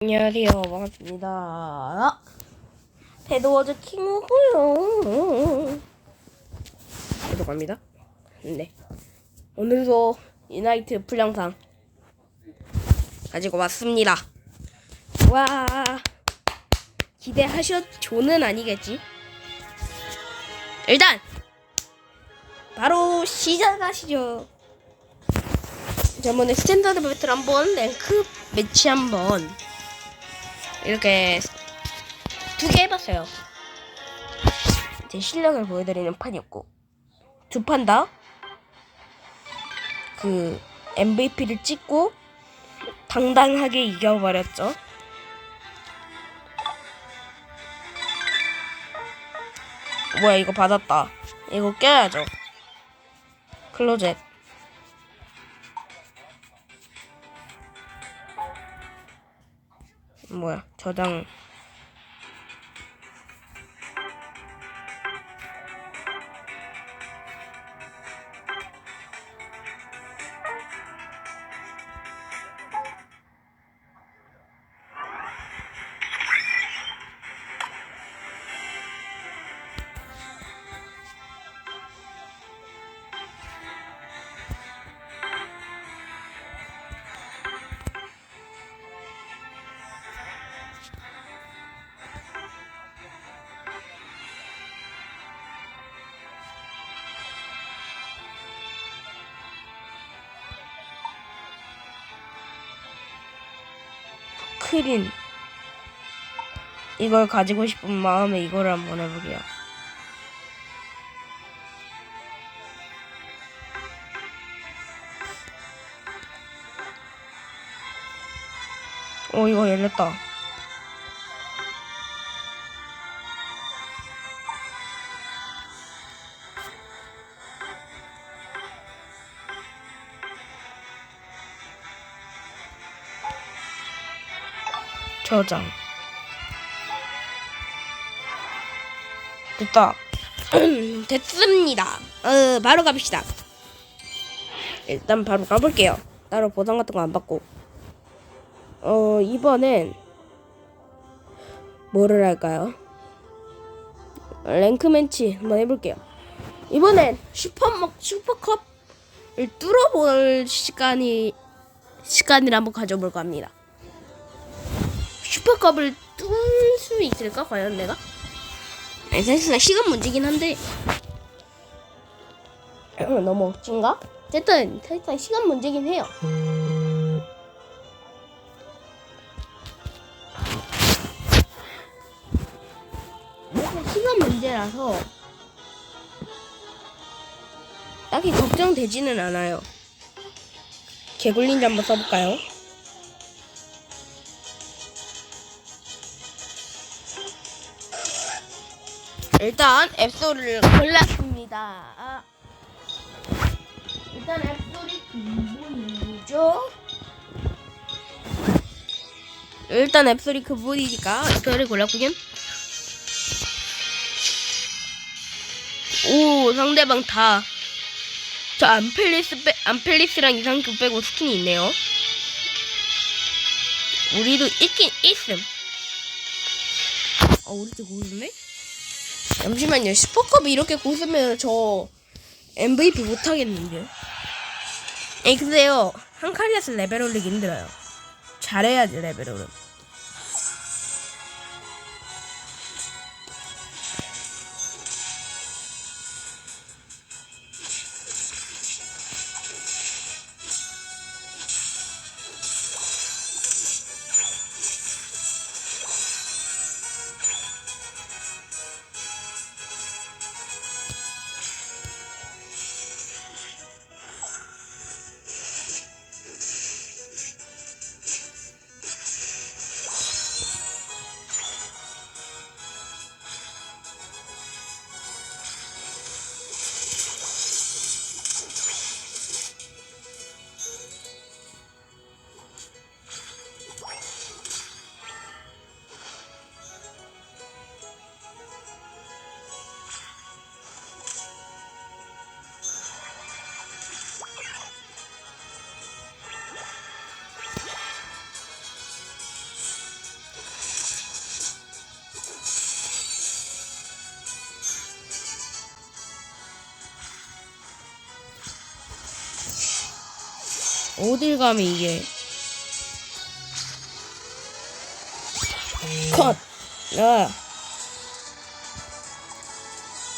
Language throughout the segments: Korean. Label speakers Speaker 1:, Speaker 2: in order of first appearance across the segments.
Speaker 1: 안녕하세요. 반갑습니다. 데드워즈 킹이고요. 계속갑니다. 네. 오늘도 유나이트 풀영상 가지고 왔습니다. 와, 기대하셨죠는 아니겠지? 일단 바로 시작하시죠. 저번에 스탠다드 배틀 한번, 랭크 매치 한번 이렇게 2개 해봤어요. 제 실력을 보여드리는 판이었고, 2판 다 그 MVP를 찍고 당당하게 이겨버렸죠. 뭐야, 이거 받았다. 이거 껴야죠. 클로젯. 뭐야, 저장. 크린. 이걸 가지고 싶은 마음에 이거를 한번 해볼게요. 이거 열렸다. 저장. 됐다. 됐습니다. 바로 갑시다. 일단 바로 가볼게요. 따로 보상 같은 거 안 받고. 이번엔 뭐를 할까요? 랭크 매치 한번 해볼게요. 이번엔 슈퍼컵을 뚫어볼 시간을 한번 가져볼까 합니다. 슈퍼컵을 뚫을 수 있을까 과연 내가? 아니, 사실상 시간 문제긴 한데 너무 억진가? 어쨌든 사실상 시간 문제긴 해요. 시간 문제라서 딱히 걱정되지는 않아요. 개굴린지 한번 써볼까요? 일단 앱소리를 골랐습니다. 일단 앱소리 근본이죠. 일단 앱소리 근본이니까 앱소리를 골랐고요. 오, 상대방 다 저 암펠리스랑 이상규 빼고 스킨이 있네요. 우리도 있긴 있음. 우리도 고수네? 잠시만요. 슈퍼컵이 이렇게 고수면 저 MVP 못하겠는데요? 근데요, 한칼리아스 레벨 올리기 힘들어요. 잘해야지 레벨 오름. 어딜 가면 이게. 컷! 아.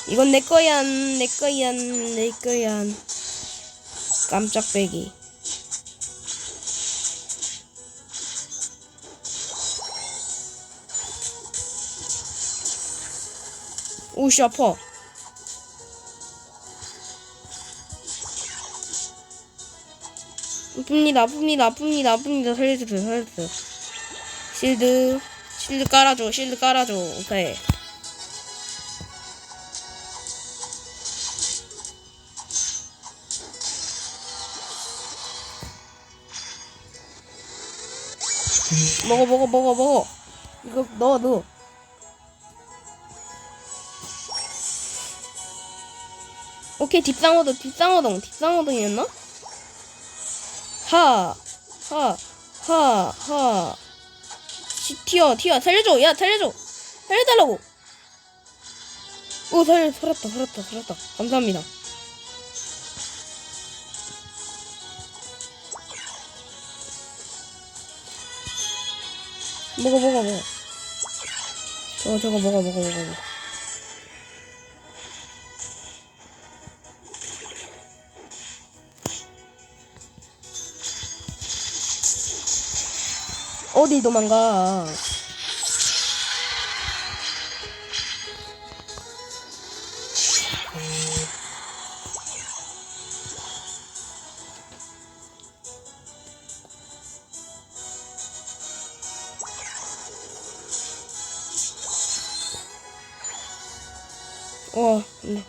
Speaker 1: 이건 내 거야, 내 거야, 내 거야. 깜짝배기. 오씨, 아파. 아픕니다. 살려주세요. 실드 깔아줘. 오케이. 먹어. 이거 넣어. 오케이, 뒷상어동이었나? 하. 튀어. 살려줘. 야, 살려달라고. 오, 살았다. 감사합니다. 먹어. 저거 먹어. 어디 도망가. 네.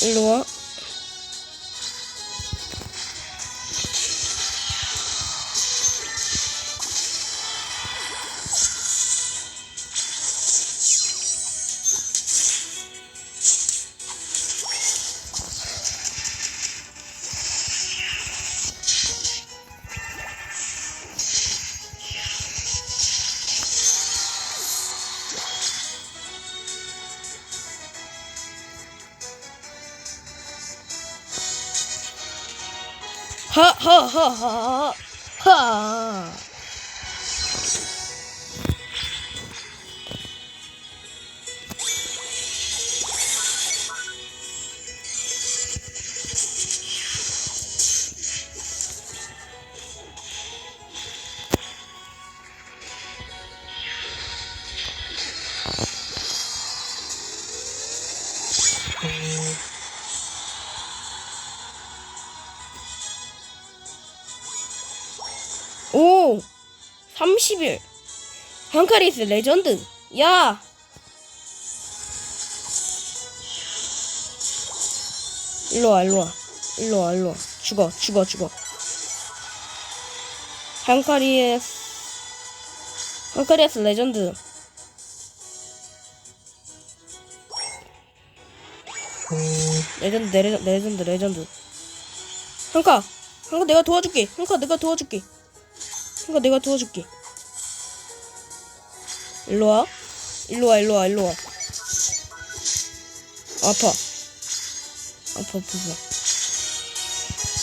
Speaker 1: 일로 와. 하. 오! 30일. 한카리스 레전드. 야! 일로와. 죽어. 한카리스 레전드. 레전드. 한카 내가 도와줄게. 일로와. 아파.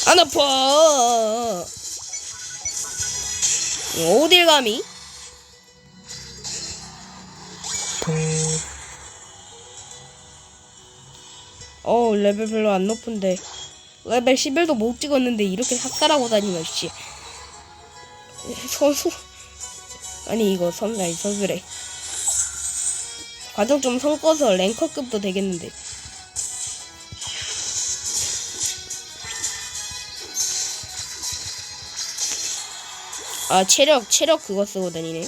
Speaker 1: 안 아파. 어딜 감히? 레벨 별로 안 높은데. 레벨 11도 못 찍었는데 이렇게 삭살하고 다니면 씨. 선수. 아니 이거 선수래. 과정 좀 섞어서 랭커급도 되겠는데. 아 체력 그거 쓰고 다니네.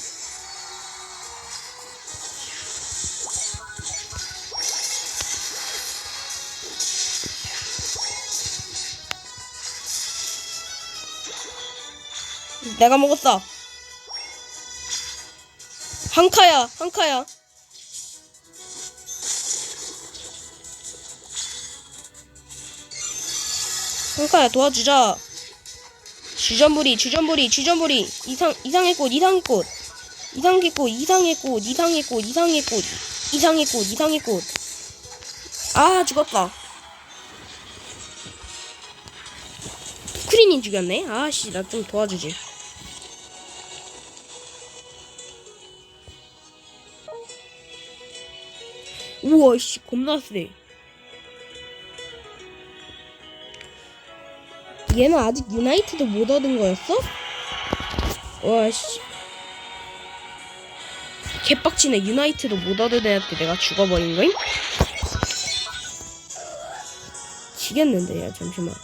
Speaker 1: 내가 먹었어. 한 칸야, 한 칸야. 한 칸야, 도와주자. 주전부리, 주전부리, 주전부리. 이상의 꽃, 이상의 꽃. 이상의 꽃, 이상의 꽃, 이상의 꽃, 이상의 꽃. 이상의 꽃, 이상의 꽃. 아, 죽었다. 크린이 죽였네. 아씨, 나 좀 도와주지. 우와, 씨, 겁나 세. 얘는 아직 유나이트도 못 얻은 거였어? 와, 씨. 개빡치네. 유나이트도 못 얻은 애한테 내가 죽어버린 거임? 지겠는데, 야, 잠시만.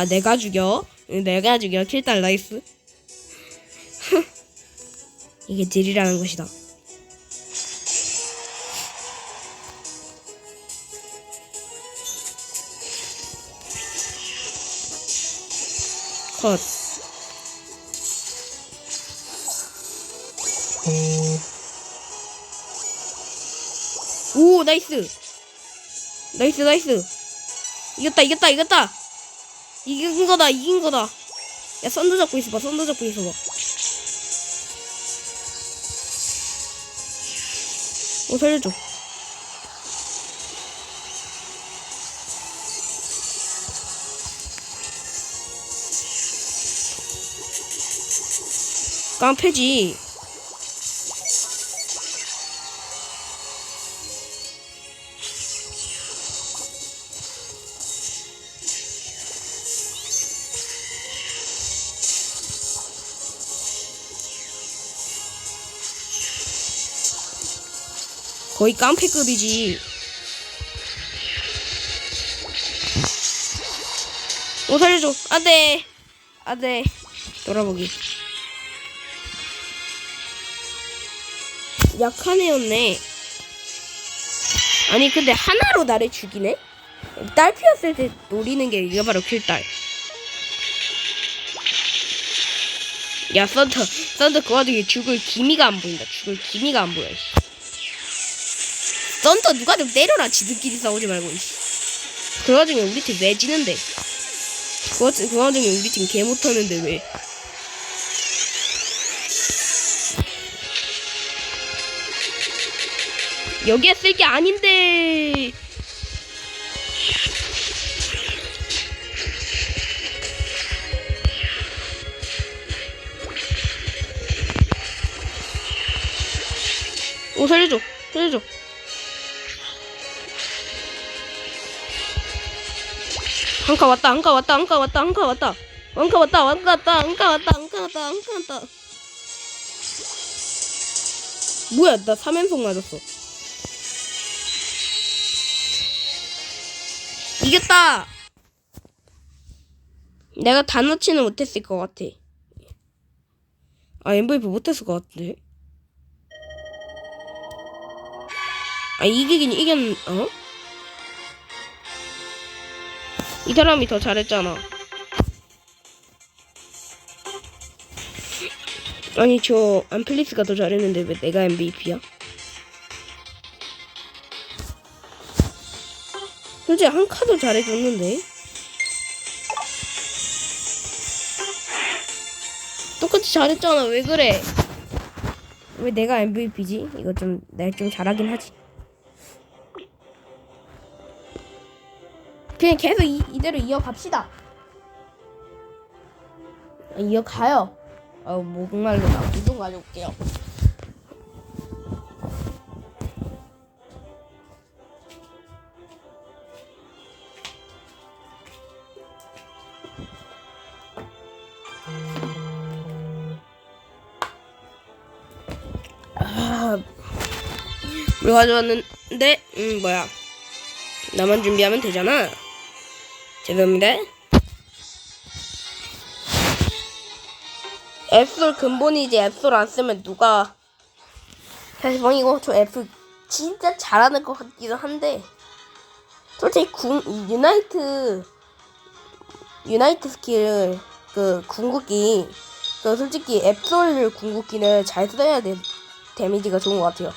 Speaker 1: 내가 죽여. 내가 죽여. 킬딸 나이스. 이게 딜이라는 것이다. 컷. 오, 나이스. 나이스, 나이스. 이겼다, 이겼다, 이겼다. 이긴 거다, 이긴 거다. 야, 선도 잡고 있어봐, 선도 잡고 있어봐. 살려줘. 깡패지. 거의 깡패급이지. 살려줘. 안돼. 안돼. 돌아보기. 약한 애였네. 아니 근데 하나로 나를 죽이네? 딸 피었을 때 노리는 게 이게 바로 킬딸. 야, 썬더 그 와중에 죽을 기미가 안 보인다. 죽을 기미가 안 보여. 썬더 누가 좀 때려라. 지들끼리 싸우지 말고. 그 와중에 우리 팀 왜 지는데? 그 와중에 우리 팀 개 못하는데 왜? 여기에 쓸 게 아닌데. 살려줘. 살려줘. 한카 왔다. 한카 왔다. 한카 왔다. 한카 왔다. 한카 왔다. 한카 왔다. 한카 왔다. 한카 왔다. 한카 왔다. 뭐야, 나 3연속 맞았어. 이겼다. 내가 다 넣지는 못했을 것 같아. MVP 못했을 것 같은데. 이기긴 이 사람이 더 잘했잖아. 아니, 저 암플리스가 더 잘했는데 왜 내가 MVP야? 솔직히 한 카도 잘해줬는데. 똑같이 잘했잖아. 왜 그래? 왜 내가 MVP지? 이거 좀 내가 좀 잘하긴 하지. 그냥 계속 이대로 이어갑시다. 이어가요. 목말로 나 물 좀 가져올게요. 물 가져왔는데 뭐야? 나만 준비하면 되잖아. 죄송합니다. 앱솔 근본이지. 앱솔 안 쓰면 누가 사실 이거 저 앱솔 진짜 잘하는 것 같기도 한데 솔직히 유나이트 스킬 그 궁극기 그 솔직히 앱솔 궁극기는 잘 써야 돼. 데미지가 좋은 것 같아요.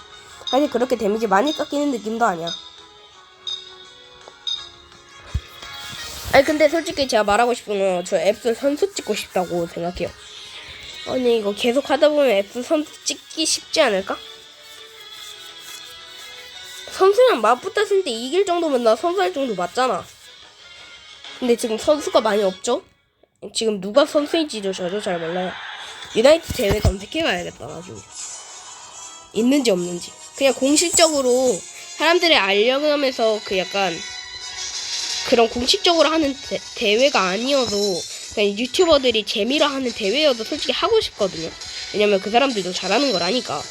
Speaker 1: 사실 그렇게 데미지 많이 깎이는 느낌도 아니야. 아니 근데 솔직히 제가 말하고 싶은 건 저 앱솔 선수 찍고 싶다고 생각해요. 아니 이거 계속 하다 보면 앱솔 선수 찍기 쉽지 않을까? 선수랑 맞붙었을 때 이길 정도면 나 선수할 정도 맞잖아. 근데 지금 선수가 많이 없죠? 지금 누가 선수인지도 저도 잘 몰라요. 유나이트 대회 검색해봐야겠다 나중에. 있는지 없는지. 그냥 공식적으로 사람들이 알려면서 그 약간 그런 공식적으로 하는 대회가 아니어도 그냥 유튜버들이 재미로 하는 대회여도 솔직히 하고 싶거든요. 왜냐면 그 사람들도 잘하는 거라니까.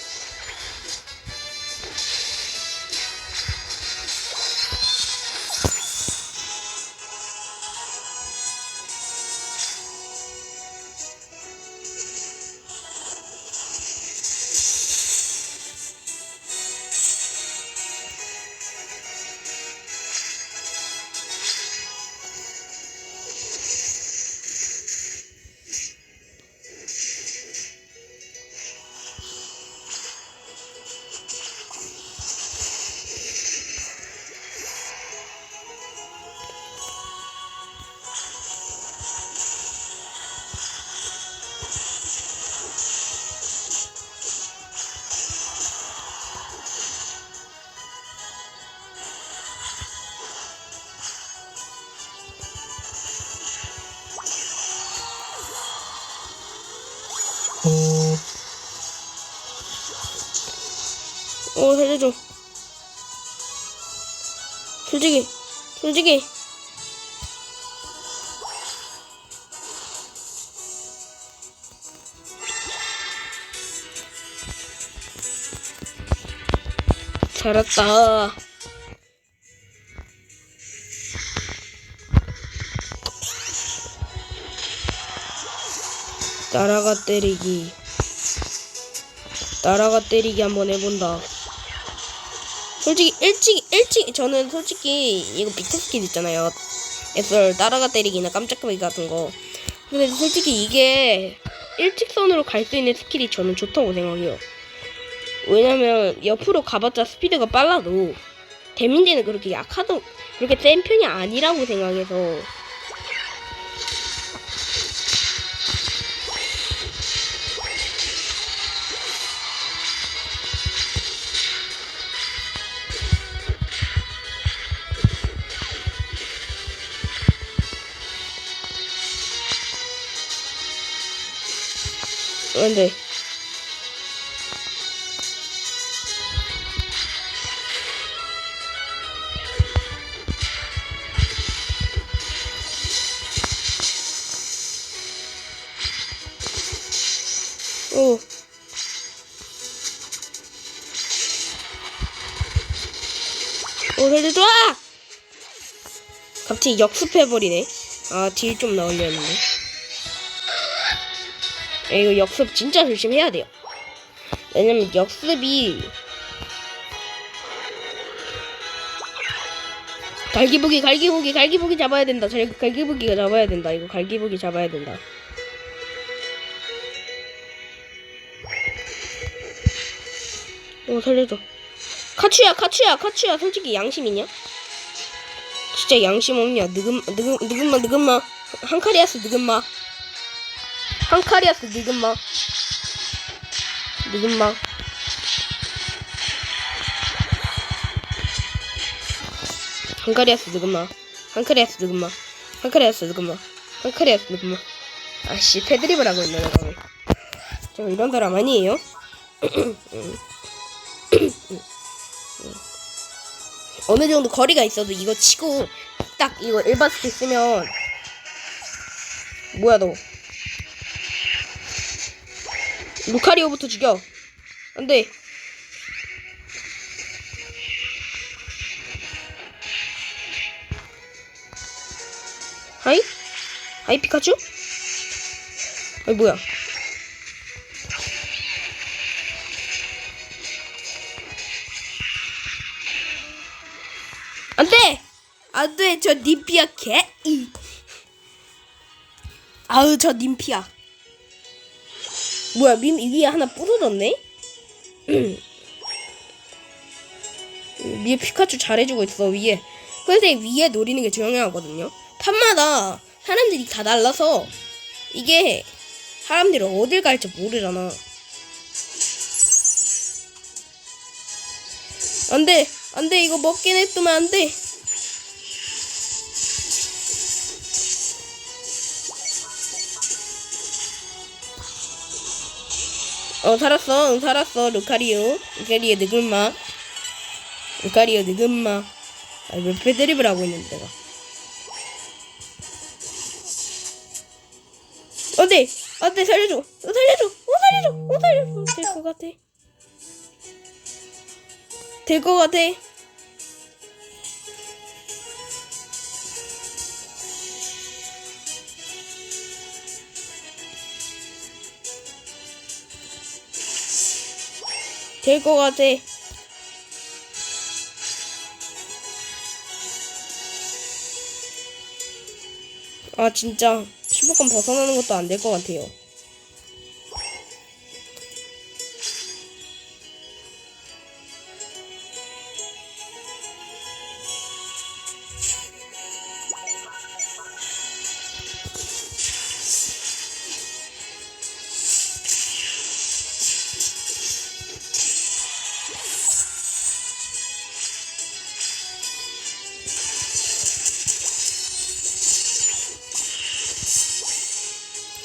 Speaker 1: 살려줘. 솔직히. 잘했다. 따라가 때리기 한번 해본다. 솔직히 일찍 저는 솔직히 이거 밑에 스킬 있잖아요. 앱솔 따라가 때리기나 깜짝거리기 같은 거. 근데 솔직히 이게 일직선으로 갈 수 있는 스킬이 저는 좋다고 생각해요. 왜냐면 옆으로 가봤자 스피드가 빨라도 데미지는 그렇게 그렇게 센 편이 아니라고 생각해서. 근데 살려줘! 갑자기 역습해버리네. 딜 좀 나오려 했는데. 이거 역습 진짜 조심해야 돼요. 왜냐면 역습이 갈기보기 잡아야 된다. 갈기보기가 잡아야 된다. 이거 갈기보기 잡아야 된다. 살려줘. 카츄야 솔직히 양심 있냐? 진짜 양심 없냐? 느금마 한카리아스 느금마 한카리아스 느금마 아씨 패드립을 하고 있네 내가 왜. 저 이런 사람 아니에요? 어느 정도 거리가 있어도 이거 치고 딱 이거 일반 스킬 쓰면 뭐야 너 루카리오부터 죽여. 안돼. 하이? 하이 피카츄? 아이 뭐야? 안돼! 안돼! 저 님피야 개! 아우 저 님피야. 뭐야 위에 하나 부서졌네? 위에 피카츄 잘해주고 있어 위에. 근데 위에 노리는 게 중요하거든요. 탑마다 사람들이 다 날라서 이게 사람들이 어딜 갈지 모르잖아. 안돼 안돼 이거 먹긴 했으면 안돼. 살았어 살았어. 루카리오 느글마. 루카리오 느글마. 몇 배 드립을 하고 있는데 내가. 안돼 안돼 살려줘 살려줘 살려줘 살려줘. 될 것 같아 될 것 같아. 될 것 같아. 아 진짜 15권 벗어나는 것도 안 될 것 같아요.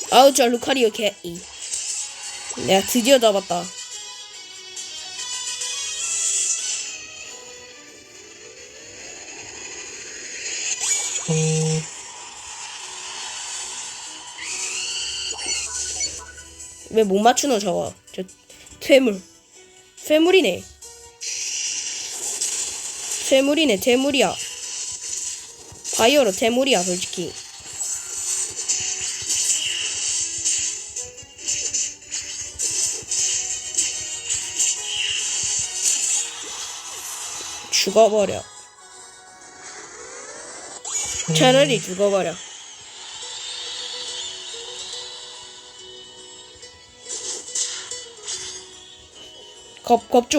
Speaker 1: 아우 저 루카리오 개. 내가 드디어 잡았다. 왜 못 맞추노 저거. 저 퇴물이네. 퇴물이야. 바이오로 퇴물이야 솔직히. 죽어버려. 차라리 죽어버려.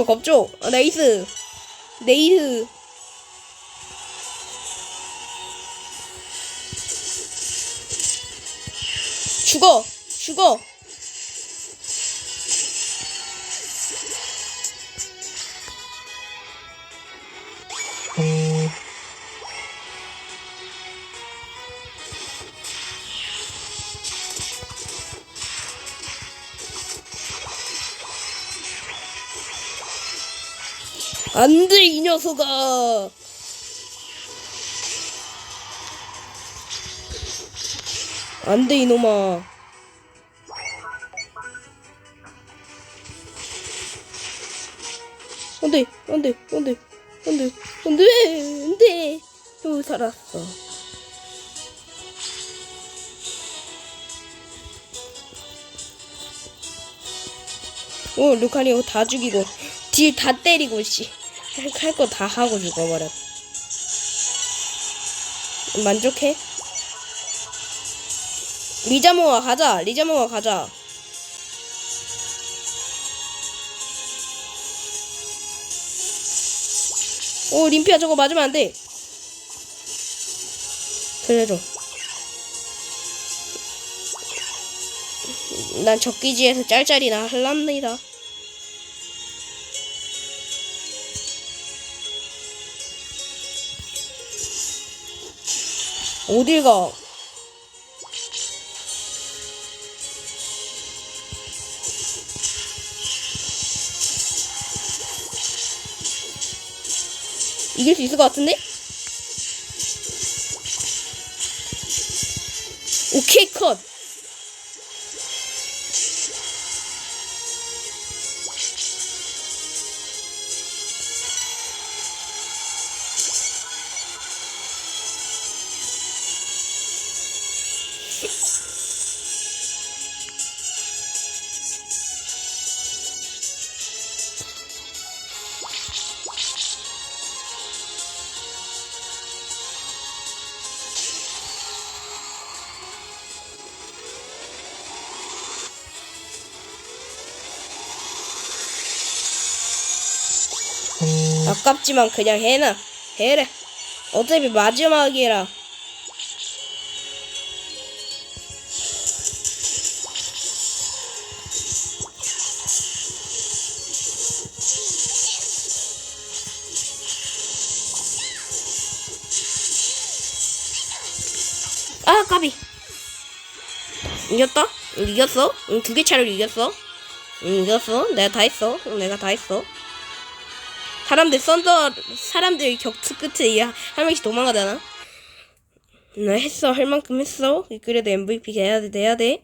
Speaker 1: 겁줘. 네이스. 죽어. 안돼 이 녀석아. 안돼 이놈아. 안돼. 살았어. 루카리오 다 죽이고 딜 다 때리고 씨. 할 거 다 하고 죽어버려. 만족해? 리자모아 가자. 림피야 저거 맞으면 안 돼. 살려줘. 난 적기지에서 짤짤이나 할랍니다. 어딜 가? 이길 수 있을 것 같은데? 오케이 컷. 아깝지만 그냥 해라. 어차피 마지막이라. 아, 까비. 이겼다? 이겼어? 응, 2개 차례로 이겼어? 응, 이겼어? 내가 다 했어. 사람들 격투 끝에 한 명씩 도망가잖아. 나 했어. 할 만큼 했어. 그래도 MVP 돼야 돼.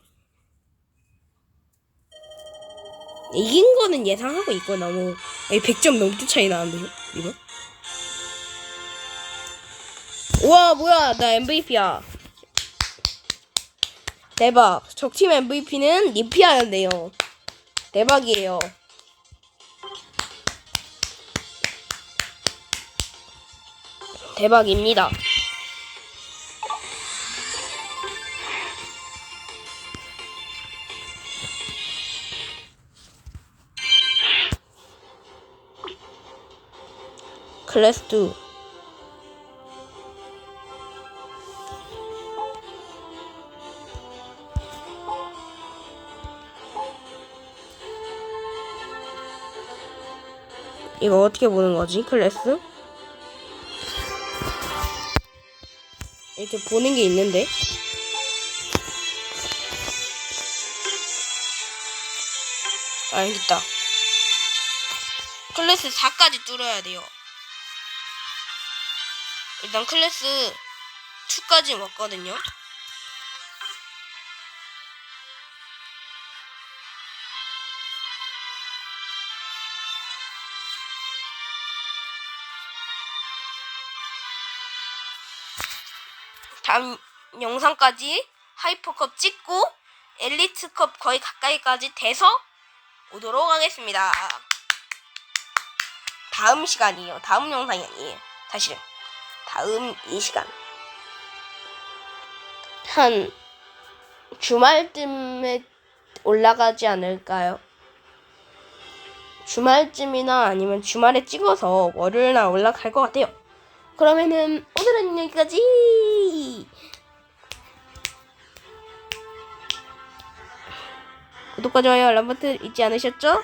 Speaker 1: 이긴 거는 예상하고 있고, 너무. 100점 넘게 차이 나는데요, 이거? 우와, 뭐야. 나 MVP야. 대박. 적팀 MVP는 리피아였네요. 대박이에요. 대박입니다. 클래스 2. 이거 어떻게 보는 거지? 클래스? 이렇게 보는 게 있는데. 아, 여기 있다. 클래스 4까지 뚫어야 돼요. 일단 클래스 2까지 왔거든요. 다음 영상까지 하이퍼컵 찍고 엘리트컵 거의 가까이까지 돼서 오도록 하겠습니다. 다음 시간이에요. 다음 영상이 아니에요. 사실은 다음 이 시간 한 주말쯤에 올라가지 않을까요? 주말쯤이나 아니면 주말에 찍어서 월요일날 올라갈 것 같아요. 그러면은 오늘은 여기까지. 구독과 좋아요 알람 버튼 잊지 않으셨죠?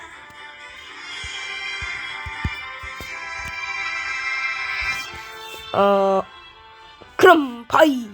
Speaker 1: 그럼 바이.